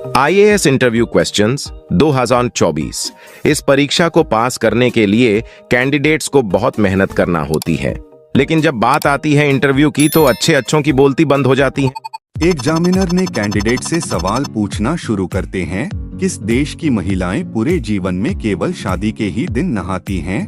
IAS interview questions 2024। इस परीक्षा को पास करने के लिए कैंडिडेट्स को बहुत मेहनत करना होती है, लेकिन जब बात आती है इंटरव्यू की तो अच्छों की बोलती बंद हो जाती है। एग्जामिनर ने कैंडिडेट से सवाल पूछना शुरू करते हैं। किस देश की महिलाएं पूरे जीवन में केवल शादी के ही दिन नहाती हैं?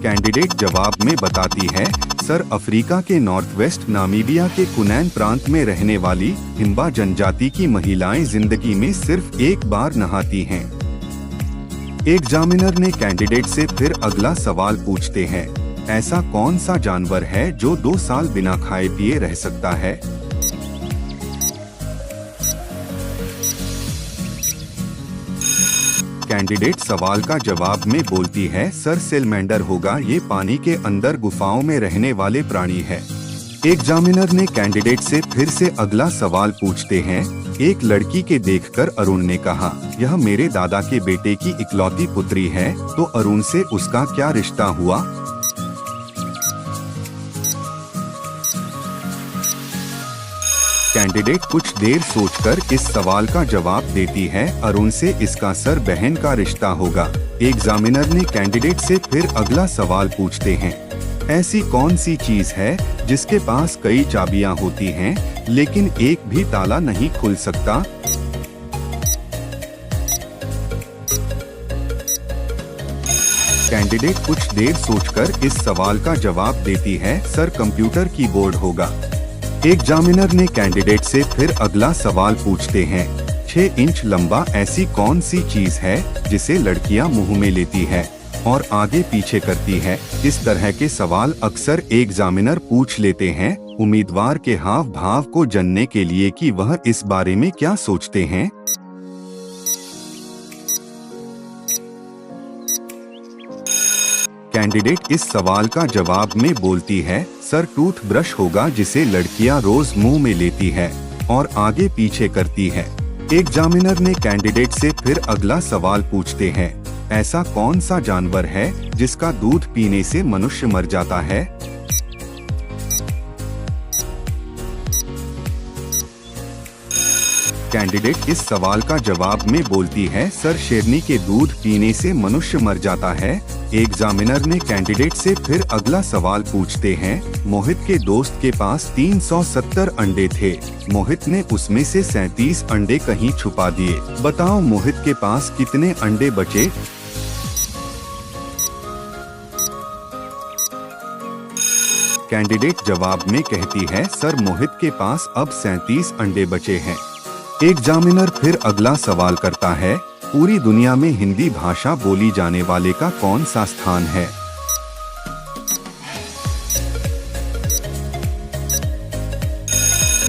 कैंडिडेट जवाब में बताती है, सर अफ्रीका के नॉर्थ वेस्ट नामीबिया के कुनैन प्रांत में रहने वाली हिम्बा जनजाति की महिलाएं जिंदगी में सिर्फ एक बार नहाती हैं। एग्जामिनर ने कैंडिडेट से फिर अगला सवाल पूछते हैं, ऐसा कौन सा जानवर है जो 2 साल बिना खाए पिए रह सकता है? कैंडिडेट सवाल का जवाब में बोलती है, सर सेलमेंडर होगा, ये पानी के अंदर गुफाओं में रहने वाले प्राणी है। एग्जामिनर ने कैंडिडेट से फिर से अगला सवाल पूछते हैं। एक लड़की के देखकर अरुण ने कहा, यह मेरे दादा के बेटे की इकलौती पुत्री है, तो अरुण से उसका क्या रिश्ता हुआ? कैंडिडेट कुछ देर सोचकर इस सवाल का जवाब देती है, अरुण से इसका सर बहन का रिश्ता होगा। एग्जामिनर ने कैंडिडेट से फिर अगला सवाल पूछते हैं, ऐसी कौन सी चीज है जिसके पास कई चाबियां होती हैं लेकिन एक भी ताला नहीं खुल सकता? कैंडिडेट कुछ देर सोचकर इस सवाल का जवाब देती है, सर कंप्यूटर कीबोर्ड होगा। एग्जामिनर ने कैंडिडेट से फिर अगला सवाल पूछते हैं, 6 इंच लंबा ऐसी कौन सी चीज है जिसे लड़कियां मुंह में लेती है और आगे पीछे करती है? इस तरह के सवाल अक्सर एग्जामिनर पूछ लेते हैं उम्मीदवार के हाव भाव को जानने के लिए कि वह इस बारे में क्या सोचते हैं। कैंडिडेट इस सवाल का जवाब में बोलती है, सर टूथ ब्रश होगा जिसे लड़कियां रोज मुंह में लेती है और आगे पीछे करती है। एग्जामिनर ने कैंडिडेट से फिर अगला सवाल पूछते हैं, ऐसा कौन सा जानवर है जिसका दूध पीने से मनुष्य मर जाता है? कैंडिडेट इस सवाल का जवाब में बोलती है, सर शेरनी के दूध पीने से मनुष्य मर जाता है। एग्जामिनर ने कैंडिडेट से फिर अगला सवाल पूछते हैं, मोहित के दोस्त के पास 370 अंडे थे, मोहित ने उसमें से 37 अंडे कहीं छुपा दिए, बताओ मोहित के पास कितने अंडे बचे? कैंडिडेट जवाब में कहती है, सर मोहित के पास अब 37 अंडे बचे हैं। एग्जामिनर फिर अगला सवाल करता है, पूरी दुनिया में हिंदी भाषा बोली जाने वाले का कौन सा स्थान है?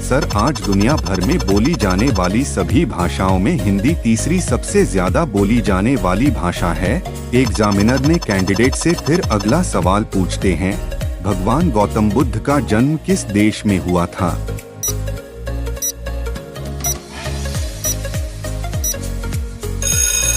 सर आज दुनिया भर में बोली जाने वाली सभी भाषाओं में हिंदी तीसरी सबसे ज्यादा बोली जाने वाली भाषा है। एग्जामिनर ने कैंडिडेट से फिर अगला सवाल पूछते हैं, भगवान गौतम बुद्ध का जन्म किस देश में हुआ था?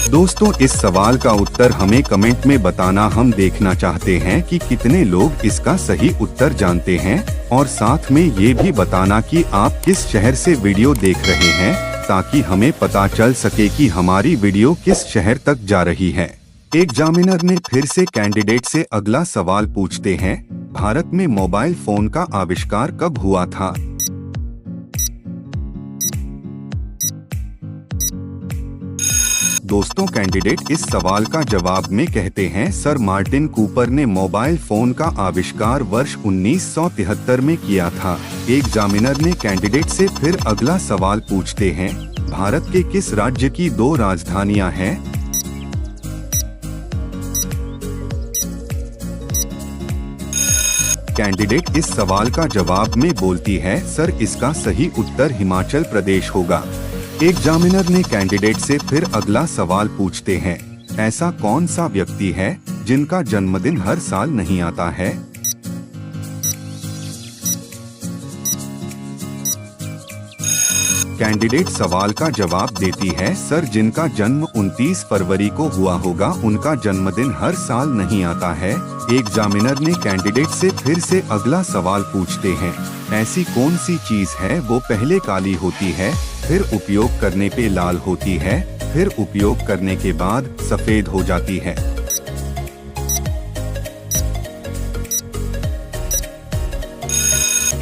दोस्तों इस सवाल का उत्तर हमें कमेंट में बताना, हम देखना चाहते हैं कि कितने लोग इसका सही उत्तर जानते हैं, और साथ में ये भी बताना कि आप किस शहर से वीडियो देख रहे हैं, ताकि हमें पता चल सके कि हमारी वीडियो किस शहर तक जा रही है। एग्जामिनर ने फिर से कैंडिडेट से अगला सवाल पूछते हैं, भारत में मोबाइल फोन का आविष्कार कब हुआ था? दोस्तों कैंडिडेट इस सवाल का जवाब में कहते हैं, सर मार्टिन कूपर ने मोबाइल फोन का आविष्कार वर्ष 1973 में किया था। एग्जामिनर ने कैंडिडेट से फिर अगला सवाल पूछते हैं, भारत के किस राज्य की 2 राजधानियां हैं? कैंडिडेट इस सवाल का जवाब में बोलती है, सर इसका सही उत्तर हिमाचल प्रदेश होगा। एग्जामिनर ने कैंडिडेट से फिर अगला सवाल पूछते हैं, ऐसा कौन सा व्यक्ति है जिनका जन्मदिन हर साल नहीं आता है? कैंडिडेट सवाल का जवाब देती है, सर जिनका जन्म 29 फरवरी को हुआ होगा उनका जन्मदिन हर साल नहीं आता है। एग्जामिनर ने कैंडिडेट से फिर से अगला सवाल पूछते हैं, ऐसी कौन सी चीज है वो पहले काली होती है, फिर उपयोग करने पे लाल होती है, फिर उपयोग करने के बाद सफेद हो जाती है।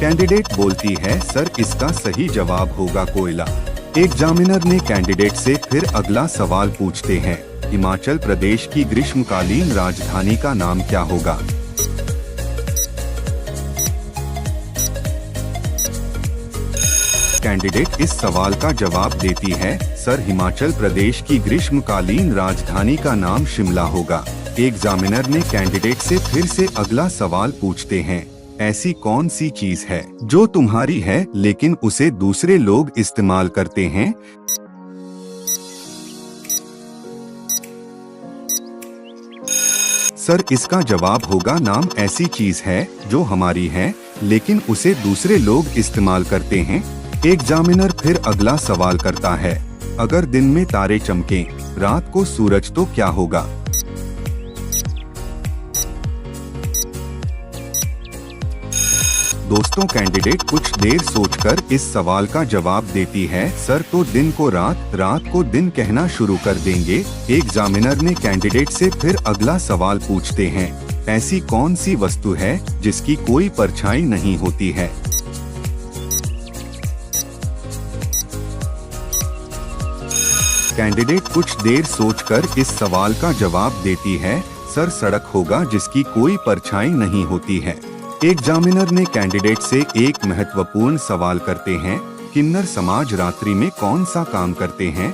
कैंडिडेट बोलती है, सर इसका सही जवाब होगा कोयला। एग्जामिनर ने कैंडिडेट से फिर अगला सवाल पूछते हैं, हिमाचल प्रदेश की ग्रीष्मकालीन राजधानी का नाम क्या होगा। कैंडिडेट इस सवाल का जवाब देती है, सर हिमाचल प्रदेश की ग्रीष्मकालीन राजधानी का नाम शिमला होगा। एग्जामिनर ने कैंडिडेट से फिर से अगला सवाल पूछते हैं, ऐसी कौन सी चीज है जो तुम्हारी है लेकिन उसे दूसरे लोग इस्तेमाल करते हैं। सर इसका जवाब होगा नाम ऐसी चीज है जो हमारी है लेकिन उसे दूसरे लोग इस्तेमाल करते हैं। एग्जामिनर फिर अगला सवाल करता है, अगर दिन में तारे चमकें, रात को सूरज तो क्या होगा। दोस्तों कैंडिडेट कुछ देर सोचकर इस सवाल का जवाब देती है, सर तो दिन को रात, रात को दिन कहना शुरू कर देंगे। एग्जामिनर ने कैंडिडेट से फिर अगला सवाल पूछते हैं, ऐसी कौन सी वस्तु है जिसकी कोई परछाई नहीं होती है। कैंडिडेट कुछ देर सोचकर इस सवाल का जवाब देती है, सर सड़क होगा जिसकी कोई परछाई नहीं होती है। एग्जामिनर ने कैंडिडेट से एक महत्वपूर्ण सवाल करते हैं, किन्नर समाज रात्रि में कौन सा काम करते हैं।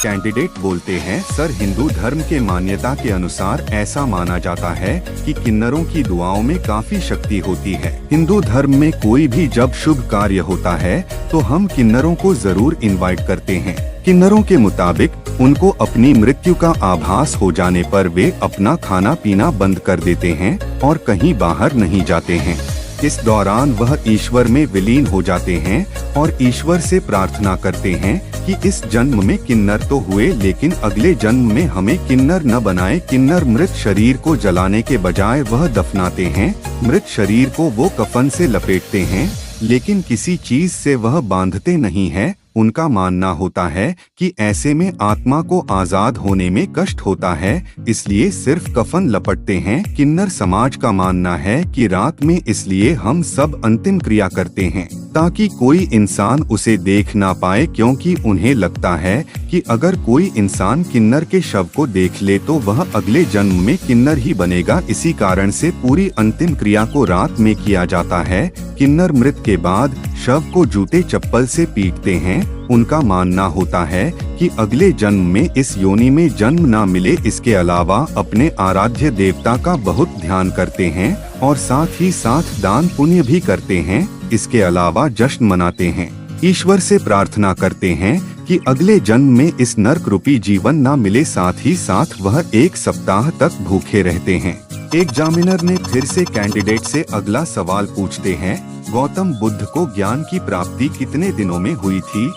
कैंडिडेट बोलते हैं, सर हिंदू धर्म के मान्यता के अनुसार ऐसा माना जाता है कि किन्नरों की दुआओं में काफी शक्ति होती है। हिंदू धर्म में कोई भी जब शुभ कार्य होता है तो हम किन्नरों को जरूर इनवाइट करते हैं। किन्नरों के मुताबिक उनको अपनी मृत्यु का आभास हो जाने पर वे अपना खाना पीना बंद कर देते हैं और कहीं बाहर नहीं जाते हैं। इस दौरान वह ईश्वर में विलीन हो जाते हैं और ईश्वर से प्रार्थना करते हैं कि इस जन्म में किन्नर तो हुए लेकिन अगले जन्म में हमें किन्नर न बनाए। किन्नर मृत शरीर को जलाने के बजाय वह दफनाते हैं। मृत शरीर को वो कफन से लपेटते हैं लेकिन किसी चीज से वह बांधते नहीं है। उनका मानना होता है कि ऐसे में आत्मा को आजाद होने में कष्ट होता है, इसलिए सिर्फ कफन लपटते हैं। किन्नर समाज का मानना है कि रात में इसलिए हम सब अंतिम क्रिया करते हैं ताकि कोई इंसान उसे देख ना पाए, क्योंकि उन्हें लगता है कि अगर कोई इंसान किन्नर के शव को देख ले तो वह अगले जन्म में किन्नर ही बनेगा। इसी कारण से पूरी अंतिम क्रिया को रात में किया जाता है। किन्नर मृत के बाद शव को जूते चप्पल से पीटते हैं। उनका मानना होता है कि अगले जन्म में इस योनि में जन्म ना मिले। इसके अलावा अपने आराध्य देवता का बहुत ध्यान करते हैं और साथ ही साथ दान पुण्य भी करते हैं। इसके अलावा जश्न मनाते हैं, ईश्वर से प्रार्थना करते हैं कि अगले जन्म में इस नर्क रूपी जीवन ना मिले। साथ ही साथ वह 1 सप्ताह तक भूखे रहते हैं। एग्जामिनर ने फिर से कैंडिडेट से अगला सवाल पूछते हैं, गौतम बुद्ध को ज्ञान की प्राप्ति कितने दिनों में हुई थी।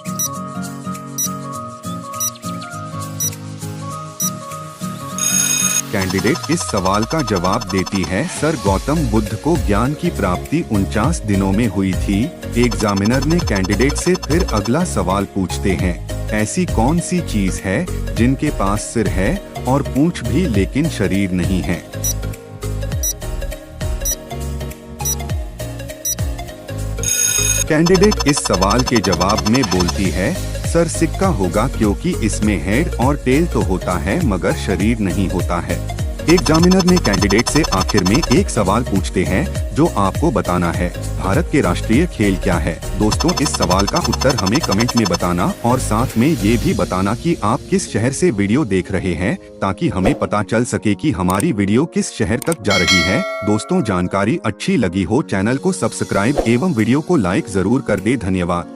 कैंडिडेट इस सवाल का जवाब देती है, सर गौतम बुद्ध को ज्ञान की प्राप्ति 49 दिनों में हुई थी। एग्जामिनर ने कैंडिडेट से फिर अगला सवाल पूछते हैं, ऐसी कौन सी चीज है जिनके पास सिर है और पूंछ भी लेकिन शरीर नहीं है। कैंडिडेट इस सवाल के जवाब में बोलती है, सर सिक्का होगा क्योंकि इसमें हेड और टेल तो होता है मगर शरीर नहीं होता है। एग्जामिनर ने कैंडिडेट से आखिर में एक सवाल पूछते हैं जो आपको बताना है, भारत के राष्ट्रीय खेल क्या है। दोस्तों इस सवाल का उत्तर हमें कमेंट में बताना और साथ में ये भी बताना कि आप किस शहर से वीडियो देख रहे हैं, ताकि हमें पता चल सके कि हमारी वीडियो किस शहर तक जा रही है। दोस्तों जानकारी अच्छी लगी हो चैनल को सब्सक्राइब एवं वीडियो को लाइक जरूर कर दे। धन्यवाद।